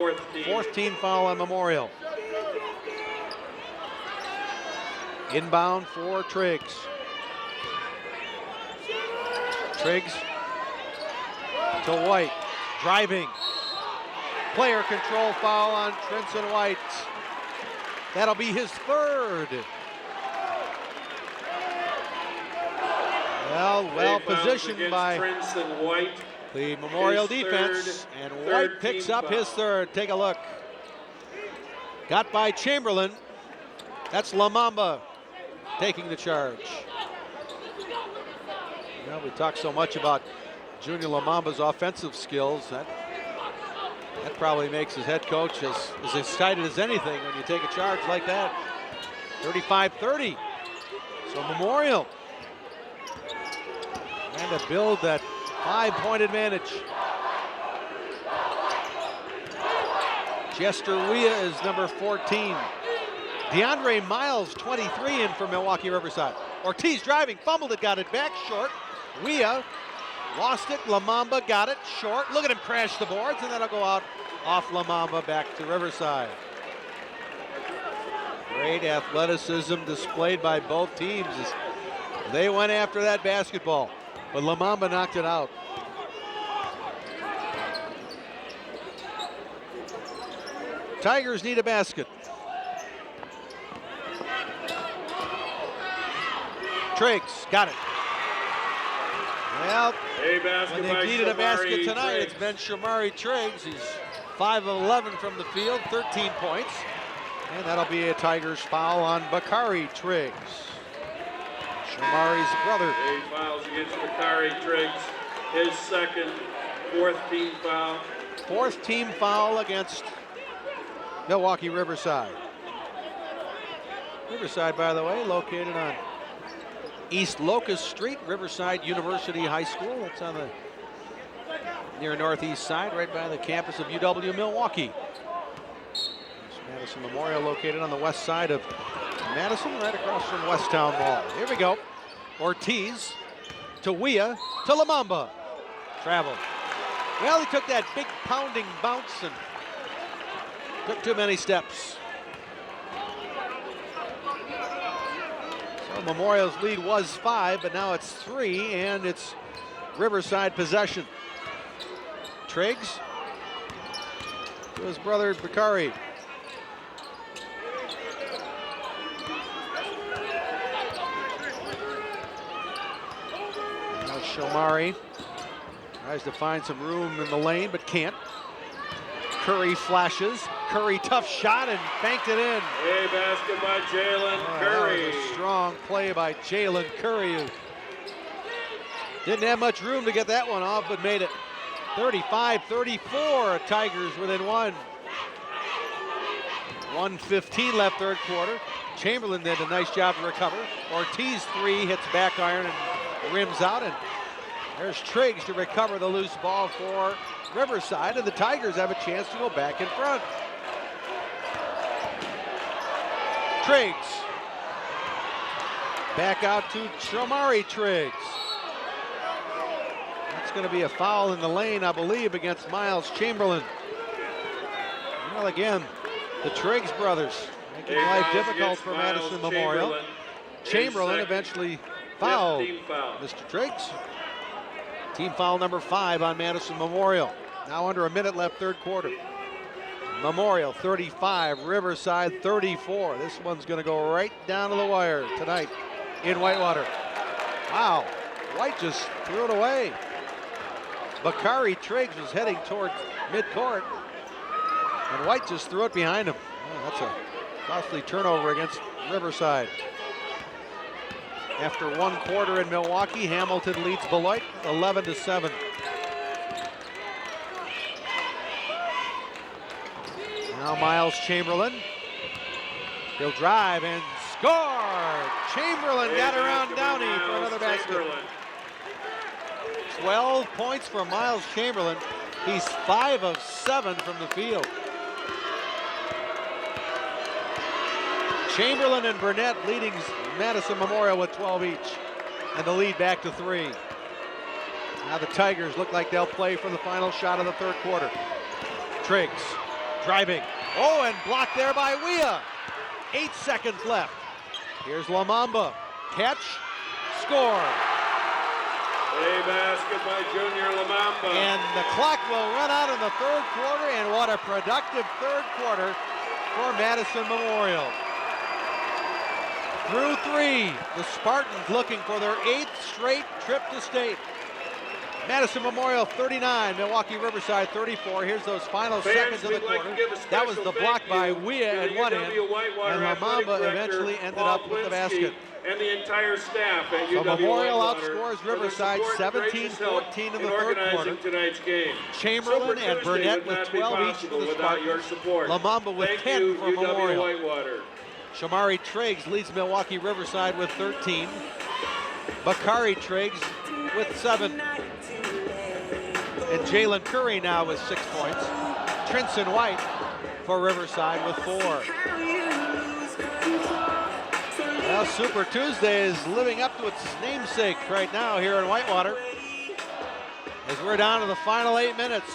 Fourth team foul on Memorial. Inbound for Triggs. Triggs to White. Driving. Player control foul on Trenton White. That'll be his third. Well positioned by White. The Memorial defense, and White picks up his third. Take a look. Got by Chamberlain. That's Lamamba taking the charge. Well, we talk so much about Junior Lamamba's offensive skills. That probably makes his head coach as excited as anything when you take a charge like that. 35-30. So Memorial trying to build that 5-point advantage. Jester Weah is number 14. DeAndre Miles, 23, in for Milwaukee Riverside. Ortiz driving, fumbled it, got it back short. Weah lost it. Lamamba got it short. Look at him crash the boards, and that'll go out off Lamamba back to Riverside. Great athleticism displayed by both teams as they went after that basketball, but Lamamba knocked it out. Tigers need a basket. Triggs got it. Well, when they needed a basket tonight, it's been Shamari Triggs. He's 5 of 11 from the field, 13 points. And that'll be a Tigers foul on Bakari Triggs, Shamari's brother. 8 fouls against Bakari Triggs. His second, fourth team foul. Fourth team foul against Milwaukee Riverside. Riverside, by the way, located on East Locust Street, Riverside University High School. That's on the near northeast side, right by the campus of UW Milwaukee. Madison Memorial located on the west side of Madison, right across from Westtown Mall. Here we go. Ortiz to Weah to Lamamba. Travel. Well, he took that big pounding bounce and took too many steps. So Memorial's lead was 5, but now it's 3, and it's Riverside possession. Triggs to his brother Bakari. Now Shamari tries to find some room in the lane, but can't. Curry flashes. Curry, tough shot, and banked it in. A basket by Jalen Curry. That was a strong play by Jalen Curry, who didn't have much room to get that one off, but made it. 35-34, Tigers within 1. 1:15 left third quarter. Chamberlain did a nice job to recover. Ortiz 3 hits back iron and rims out, and there's Triggs to recover the loose ball for Riverside, and the Tigers have a chance to go back in front. Triggs. Back out to Shamari Triggs. That's going to be a foul in the lane, I believe, against Miles Chamberlain. Well, again, the Triggs brothers making life difficult for Madison Memorial. Chamberlain eventually fouled Mr. Triggs. Team foul number 5 on Madison Memorial. Now under a minute left third quarter. Memorial 35, Riverside 34. This one's going to go right down to the wire tonight in Whitewater. Wow, White just threw it away. Bakari Triggs was heading toward midcourt, and White just threw it behind him. Oh, that's a costly turnover against Riverside. After 1 quarter in Milwaukee, Hamilton leads Beloit 11-7. Now Miles Chamberlain. He'll drive and score. Chamberlain got around Downey for another basket. 12 points for Miles Chamberlain. He's 5 of 7 from the field. Chamberlain and Burnett leading Madison Memorial with 12 each, and the lead back to 3. Now the Tigers look like they'll play for the final shot of the third quarter. Triggs driving. Oh, and blocked there by Weah. 8 seconds left. Here's Lamamba. Catch, score. A basket by Junior Lamamba. And the clock will run out in the third quarter, and what a productive third quarter for Madison Memorial. Through 3, the Spartans looking for their 8th straight trip to state. Madison Memorial 39, Milwaukee Riverside 34. Here's those final seconds of the quarter. That was the block by Weah at one end, and Lamamba eventually ended up with the basket. And the entire staff at So UW Memorial Whitewater outscores Riverside 17-14 in the third quarter. Tonight's game. Chamberlain and Burnett with 12 each for the Spartans. Lamamba with 10 for Memorial. Whitewater. Shamari Triggs leads Milwaukee Riverside with 13. Bakari Triggs with 7. And Jalen Curry now with 6 points. Trinson White for Riverside with 4. Well, Super Tuesday is living up to its namesake right now here in Whitewater, as we're down to the final 8 minutes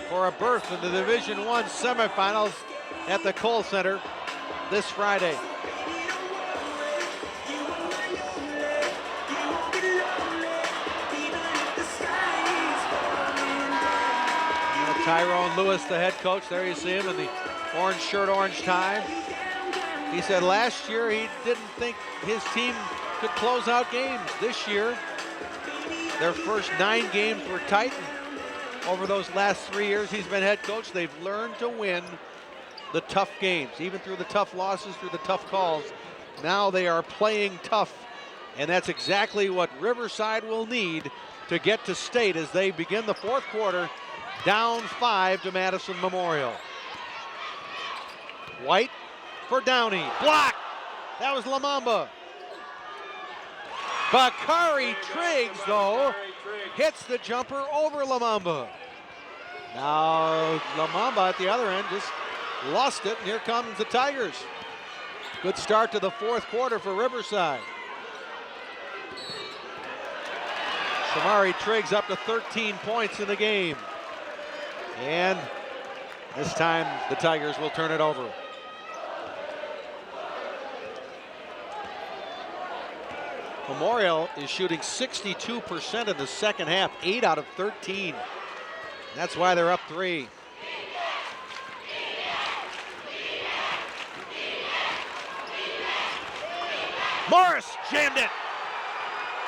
for a berth in the Division I semifinals at the Kohl Center this Friday. Tyrone Lewis, the head coach, there you see him in the orange shirt, orange tie. He said last year he didn't think his team could close out games. This year, their first 9 games were tight. Over those last 3 years he's been head coach, they've learned to win the tough games, even through the tough losses, through the tough calls. Now they are playing tough, and that's exactly what Riverside will need to get to state as they begin the fourth quarter, down 5 to Madison Memorial. White for Downey, block. That was Lamamba. Bakari Triggs, though, hits the jumper over Lamamba. Now Lamamba at the other end just lost it, and here comes the Tigers. Good start to the fourth quarter for Riverside. Shamari Triggs up to 13 points in the game. And this time the Tigers will turn it over. Memorial is shooting 62% in the second half, 8 out of 13. That's why they're up 3. Morris jammed it.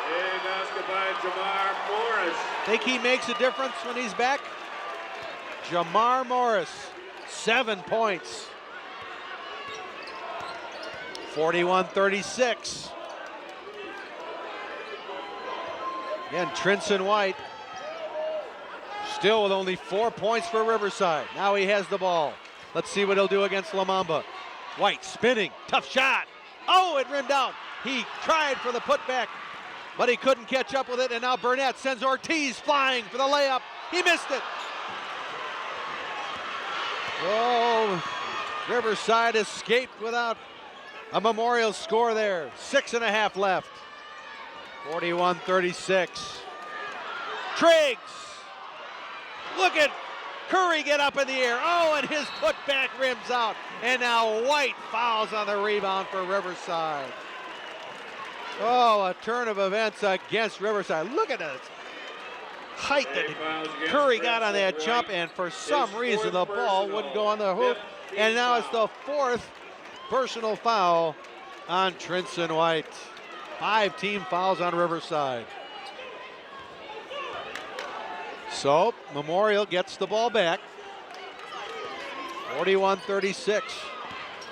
A basket by Jamar Morris. Think he makes a difference when he's back? Jamar Morris, 7 points. 41-36. Again, Trinson White still with only 4 points for Riverside. Now he has the ball. Let's see what he'll do against Lamamba. White spinning, tough shot. Oh, it rimmed out. He tried for the putback, but he couldn't catch up with it, and now Burnett sends Ortiz flying for the layup. He missed it. Oh, Riverside escaped without a Memorial score there. 6.5 left. 41-36. Triggs. Look at Curry get up in the air. Oh, and his putback rims out. And now White fouls on the rebound for Riverside. Oh, a turn of events against Riverside. Look at this height that Curry got on that jump, and for some reason the ball wouldn't go on the hoop. And now it's the 4th personal foul on Trinson White. 5 team fouls on Riverside. So Memorial gets the ball back. 41-36.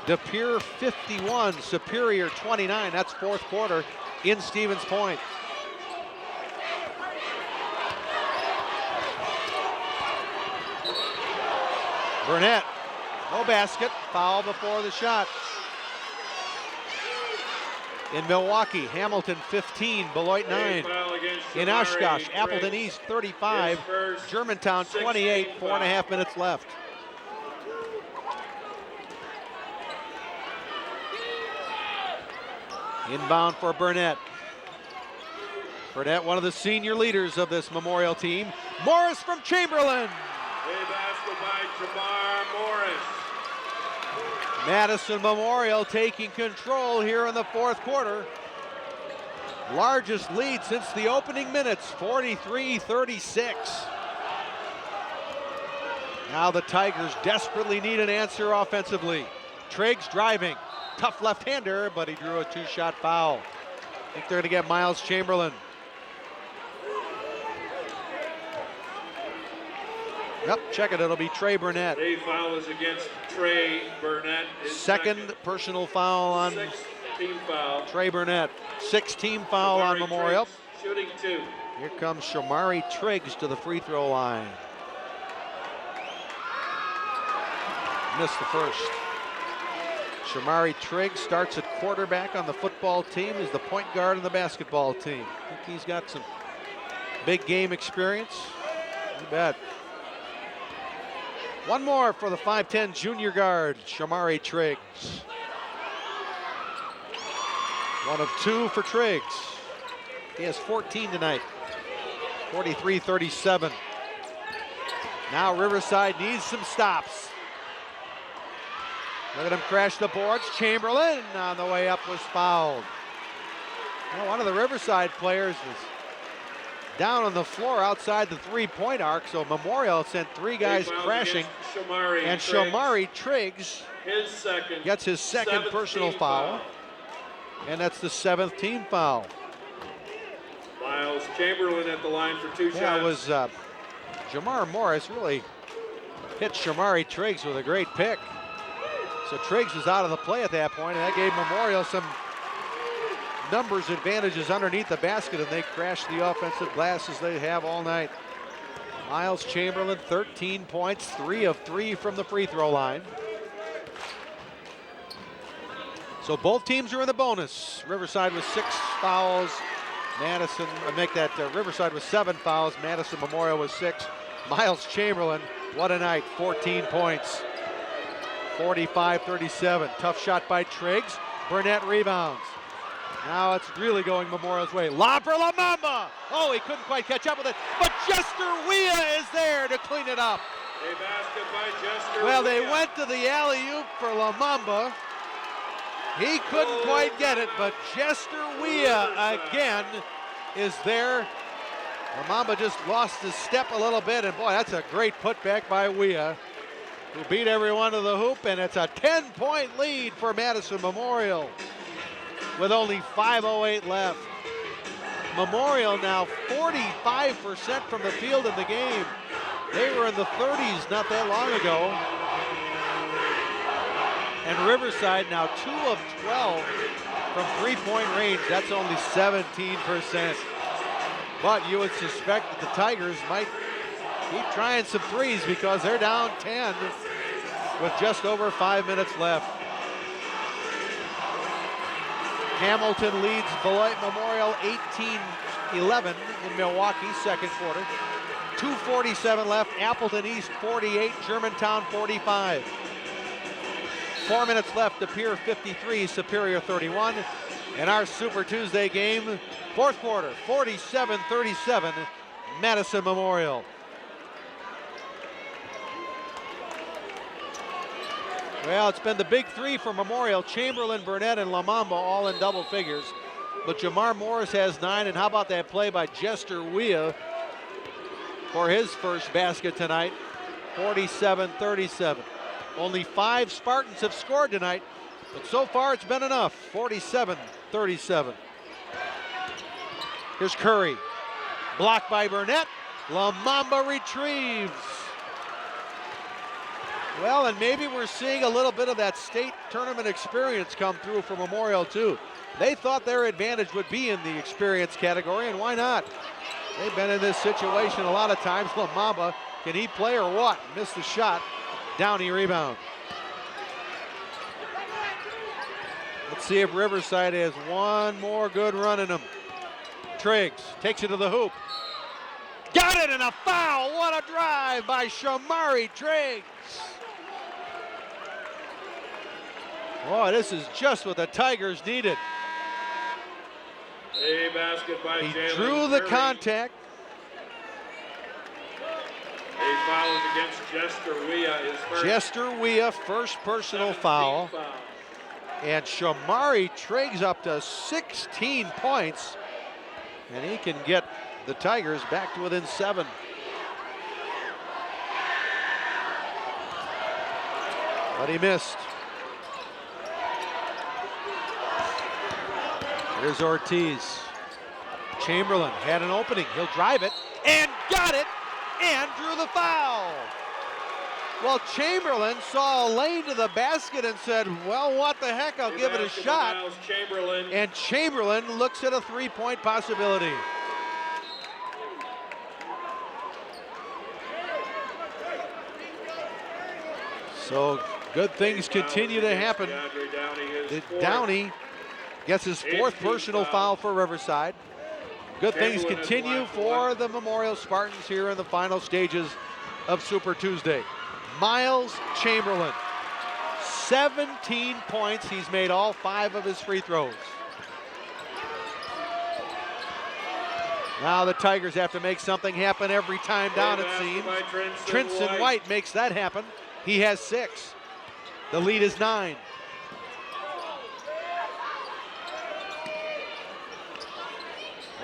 DePere 51, Superior 29. That's fourth quarter in Stevens Point. Burnett, no basket, foul before the shot. In Milwaukee, Hamilton 15, Beloit 9. In Oshkosh, Appleton East 35, Germantown 28, 4.5 minutes left. Inbound for Burnett. Burnett, one of the senior leaders of this Memorial team. Morris from Chamberlain. A basket by Jamar Madison Memorial taking control here in the fourth quarter. Largest lead since the opening minutes, 43-36. Now the Tigers desperately need an answer offensively. Triggs driving, tough left-hander, but he drew a two-shot foul. I think they're gonna get Miles Chamberlain. Yep, check it, it'll be Trey Burnett. A foul is against Trey Burnett. His Second personal foul on sixth team foul. Trey Burnett. Sixth team foul on Memorial. Triggs, shooting 2. Here comes Shamari Triggs to the free throw line. Missed the first. Shamari Triggs starts at quarterback on the football team. He's the point guard on the basketball team. I think he's got some big game experience. You bet. One more for the 5'10 junior guard, Shamari Triggs. 1 of 2 for Triggs. He has 14 tonight. 43-37. Now Riverside needs some stops. Look at him crash the boards. Chamberlain on the way up was fouled. Well, one of the Riverside players was down on the floor outside the three-point arc, so Memorial sent 3 guys crashing. And Shamari Triggs gets his second personal foul. And that's the 7th team foul. Miles Chamberlain at the line for 2 shots. Yeah, it was Jamar Morris really hit Shamari Triggs with a great pick. So Triggs was out of the play at that point, and that gave Memorial some numbers advantages underneath the basket, and they crashed the offensive glass as they have all night. Miles Chamberlain, 13 points, 3 of 3 from the free throw line. So both teams are in the bonus. Riverside with 6 fouls. Madison, Riverside with 7 fouls. Madison Memorial with 6. Miles Chamberlain, what a night, 14 points. 45-37, tough shot by Triggs. Burnett rebounds. Now it's really going Memorial's way. Lob for Lamamba. Oh, he couldn't quite catch up with it, but Jester Wea is there to clean it up. A basket by Jester Well, they Wea. went to the alley-oop for Lamamba. He couldn't quite get it, but Jester Wea again is there. Lamamba just lost his step a little bit, and boy, that's a great putback by Wea, who beat everyone to the hoop, and it's a 10-point lead for Madison Memorial with only 5:08 left. Memorial now 45% from the field in the game. They were in the 30s not that long ago. And Riverside now 2 of 12 from three-point range. That's only 17%. But you would suspect that the Tigers might keep trying some threes because they're down 10 with just over 5 minutes left. Hamilton leads Beloit Memorial 18-11 in Milwaukee's second quarter. 2:47 left. Appleton East 48, Germantown 45. 4 minutes left. De Pere 53, Superior 31. And our Super Tuesday game, fourth quarter, 47-37, Madison Memorial. Well, it's been the big three for Memorial. Chamberlain, Burnett, and Lamamba all in double figures. But Jamar Morris has 9, and how about that play by Jester Wea for his first basket tonight, 47-37. Only 5 Spartans have scored tonight, but so far it's been enough, 47-37. Here's Curry, blocked by Burnett. Lamamba retrieves. Well, and maybe we're seeing a little bit of that state tournament experience come through for Memorial too. They thought their advantage would be in the experience category, and why not? They've been in this situation a lot of times. Lamamba, can he play or what? Missed the shot. Downey rebound. Let's see if Riverside has one more good run in them. Triggs takes it to the hoop. Got it, and a foul. What a drive by Shamari Triggs. Boy, this is just what the Tigers needed. A basket by He Jalen drew the Curry. contact. A foul is against Jester Wea, his first. Jester Wea, first personal foul. And Shamari Triggs up to 16 points. And he can get the Tigers back to within 7. But he missed. Here's Ortiz. Chamberlain had an opening. He'll drive it and got it and drew the foul. Well, Chamberlain saw a lane to the basket and said, well, what the heck, I'll give it a shot. Chamberlain. And Chamberlain looks at a three-point possibility. So good things continue to happen. Downey gets his fourth personal foul for Riverside. Good things continue for the Memorial Spartans here in the final stages of Super Tuesday. Miles Chamberlain, 17 points. He's made all 5 of his free throws. Now the Tigers have to make something happen every time down, it seems. Trinson White makes that happen. He has 6. The lead is 9.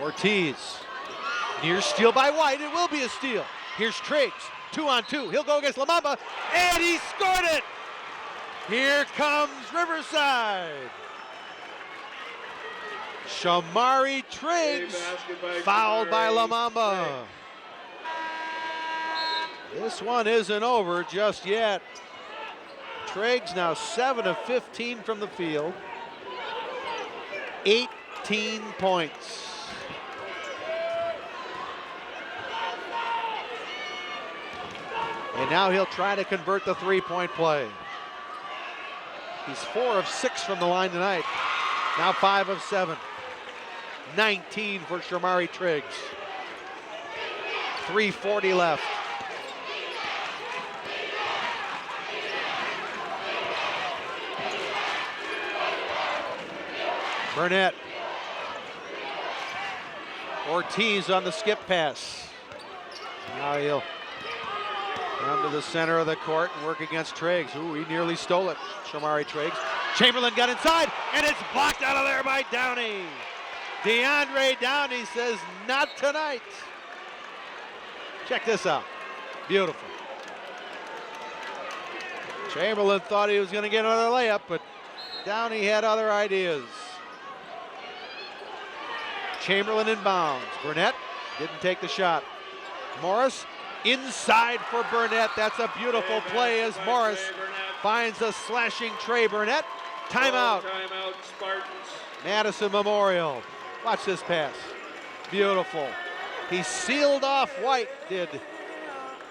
Ortiz, near steal by White. It will be a steal. Here's Triggs, 2-on-2. He'll go against Lamamba, and he scored it. Here comes Riverside. Shamari Triggs, fouled by Lamamba. This one isn't over just yet. Triggs now 7 of 15 from the field. 18 points. And now he'll try to convert the three-point play. He's 4 of 6 from the line tonight. Now 5 of 7. 19 for Shamari Triggs. 3:40 left. Burnett. Ortiz on the skip pass. Now he'll come to the center of the court and work against Triggs. Ooh, he nearly stole it, Shamari Triggs. Chamberlain got inside, and it's blocked out of there by Downey. DeAndre Downey says, not tonight. Check this out. Beautiful. Chamberlain thought he was going to get another layup, but Downey had other ideas. Chamberlain inbounds. Burnett didn't take the shot. Morris inside for Burnett. That's a beautiful play as Morris finds a slashing Trey Burnett. Timeout. Timeout, Spartans. Madison Memorial. Watch this pass. Beautiful. He sealed off White, did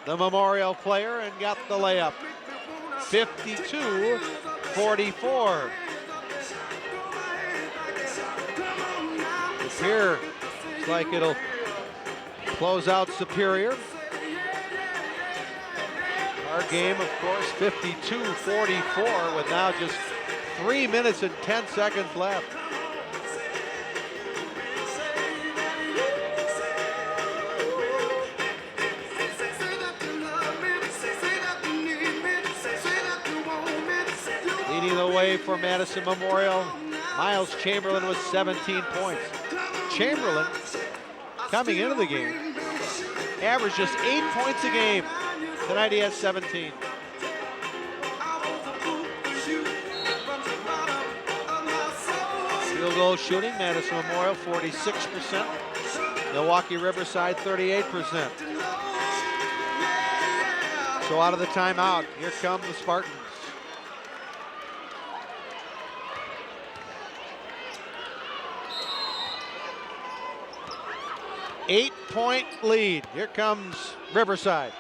the Memorial player, and got the layup. 52-44. Here, looks like it'll close out Superior. Our game, of course, 52-44 with now just 3 minutes and 10 seconds left. Leading the way for Madison Memorial, Miles Chamberlain with 17 points. Chamberlain, coming into the game, averaged just 8 points a game. Tonight he has 17. Field goal shooting, Madison Memorial 46%. Milwaukee Riverside 38%. So out of the timeout, here come the Spartans. Eight-point lead. Here comes Riverside.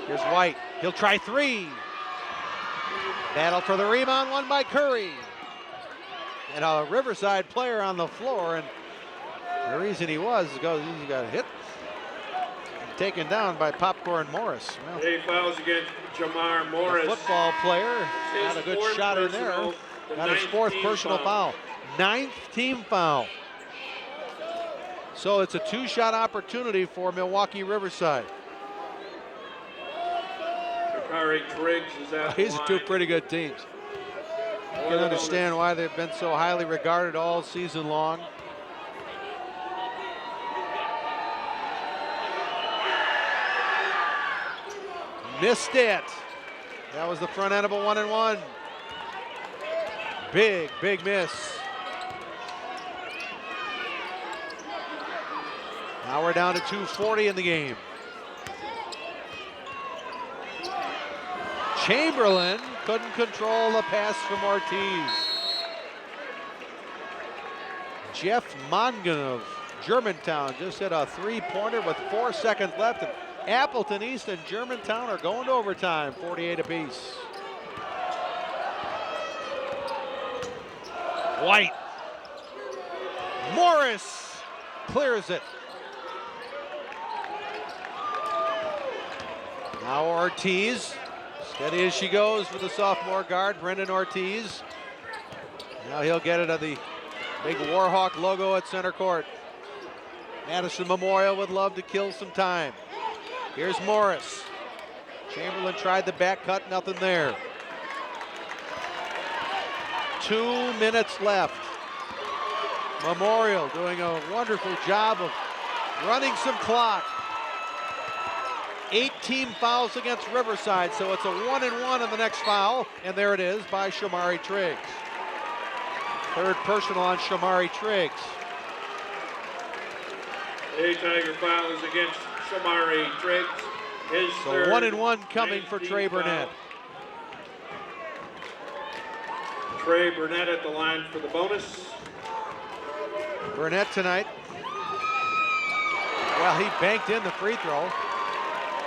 Here's White. He'll try 3. Battle for the rebound, won by Curry. And a Riverside player on the floor, and the reason he was because he got hit. Taken down by Popcorn Morris. Well, 8 fouls against Jamar Morris. The football player had a good shot in there. Got his fourth personal foul. Ninth team foul. So it's a two-shot opportunity for Milwaukee Riverside. Bakari Triggs is at the These are two pretty good teams. You can understand why they've been so highly regarded all season long. Missed it. That was the front end of a 1-and-1. Big, big miss. Now we're down to 2:40 in the game. Chamberlain couldn't control the pass from Ortiz. Jeff Mongan of Germantown just hit a three-pointer with 4 seconds left. And Appleton East and Germantown are going to overtime, 48 apiece. White. Morris clears it. Now Ortiz. Steady as she goes for the sophomore guard, Brendan Ortiz. Now he'll get it at the big Warhawk logo at center court. Madison Memorial would love to kill some time. Here's Morris. Chamberlain tried the back cut, nothing there. 2 minutes left. Memorial doing a wonderful job of running some clock. 8 team fouls against Riverside, so it's a 1-and-1 on the next foul, and there it is by Shamari Triggs. Third personal on Shamari Triggs. A Tiger foul is against Shamari Triggs. His So third 1-and-1 coming for Trey Burnett. Trey Burnett at the line for the bonus. Burnett tonight. Well, he banked in the free throw.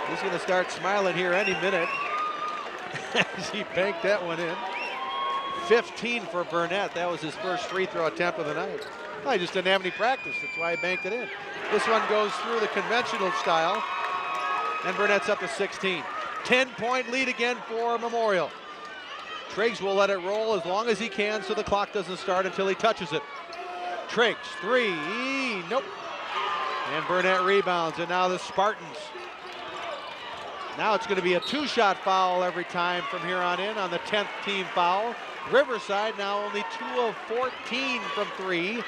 He's going to start smiling here any minute as he banked that one in. 15 for Burnett. That was his first free throw attempt of the night. Well, he just didn't have any practice. That's why he banked it in. This one goes through the conventional style, and Burnett's up to 16. 10-point lead again for Memorial. Triggs will let it roll as long as he can so the clock doesn't start until he touches it. Triggs, three, nope. And Burnett rebounds, and now the Spartans. Now it's going to be a two-shot foul every time from here on in on the 10th team foul. Riverside now only 2 of 14 from three,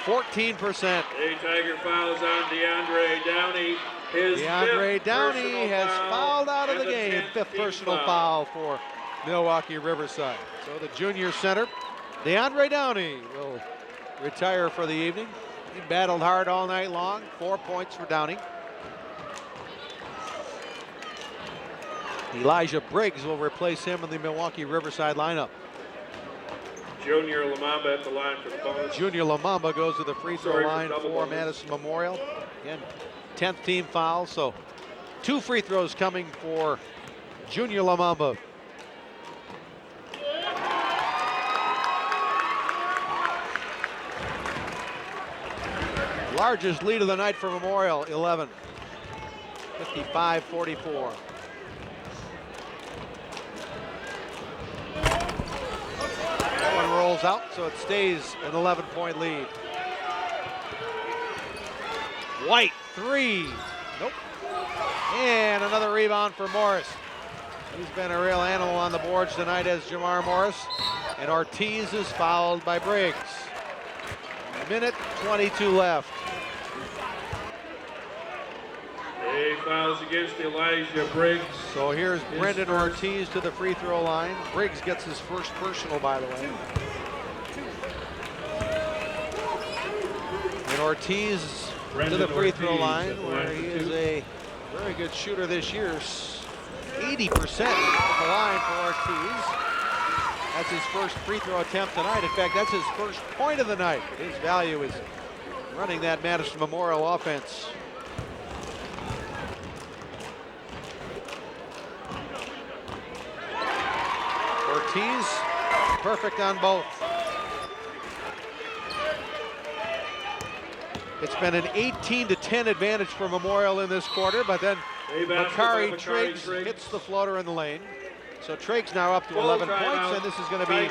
14%. A Tiger fouls on DeAndre Downey. DeAndre Downey has fouled out of the game. 5th personal foul for Milwaukee Riverside. So the junior center, DeAndre Downey, will retire for the evening. He battled hard all night long. 4 points for Downey. Elijah Briggs will replace him in the Milwaukee Riverside lineup. Junior Lamamba at the line for the bonus. Junior Lamamba goes to the free throw line for Madison Memorial. Again, 10th team foul, so 2 free throws coming for Junior Lamamba. Largest lead of the night for Memorial, 11. 55-44. Rolls out, so it stays an 11-point lead. White, 3. Nope. And another rebound for Morris. He's been a real animal on the boards tonight as Jamar Morris. And Ortiz is fouled by Briggs. 1:22 left. A fouls against Elijah Briggs. So here's Brendan Ortiz to the free throw line. Briggs gets his first personal, by the way. And Ortiz to the free throw line, where he is a very good shooter this year. 80% at the line for Ortiz. That's his first free throw attempt tonight. In fact, that's his first point of the night. His value is running that Madison Memorial offense. Ortiz, perfect on both. It's been an 18-10 advantage for Memorial in this quarter, but then Bakari Triggs hits the floater in the lane. So Triggs now up to 11 points, and this is going to be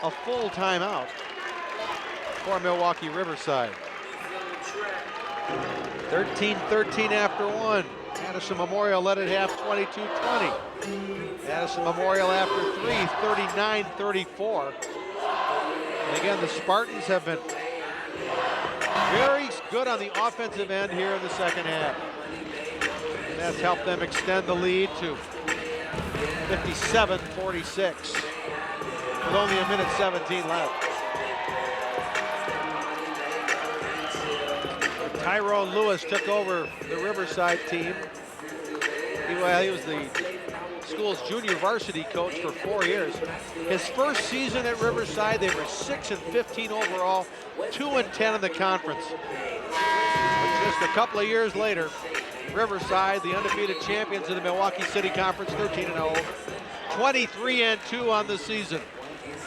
a full timeout for Milwaukee Riverside. 13-13 after one. Madison Memorial led at half 22-20. Madison Memorial after three, 39-34. And again, the Spartans have been very good on the offensive end here in the second half. And that's helped them extend the lead to 57-46 with only a minute 17 left. Tyrone Lewis took over the Riverside team. He was the school's junior varsity coach for 4 years. His first season at Riverside, they were 6-15 overall, 2-10 in the conference. But just a couple of years later, Riverside, the undefeated champions in the Milwaukee City Conference, 13-0, 23-2 on the season.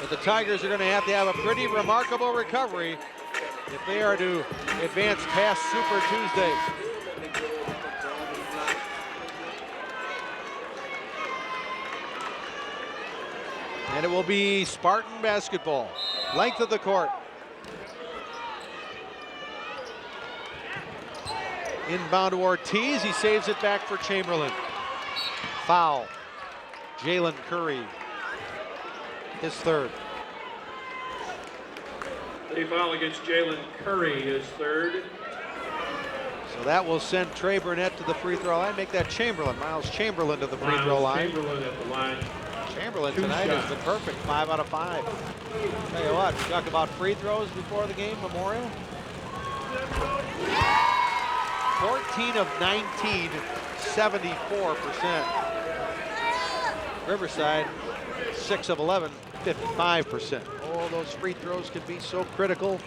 But the Tigers are going to have a pretty remarkable recovery if they are to advance past Super Tuesday. And it will be Spartan basketball. Length of the court. Inbound to Ortiz. He saves it back for Chamberlain. Foul. Jalen Curry. His third. A foul against Jalen Curry, his third. So that will send Trey Burnett to the free throw line. Make that Chamberlain. Miles Chamberlain to the free throw line. Chamberlain at the line. Chamberlain tonight has been perfect, 5 out of 5. Tell you what, we talk about free throws before the game, Memorial. 14 of 19, 74%. Riverside, 6 of 11, 55%. Oh, those free throws can be so critical,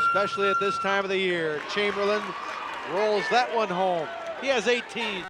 especially at this time of the year. Chamberlain rolls that one home. He has 18.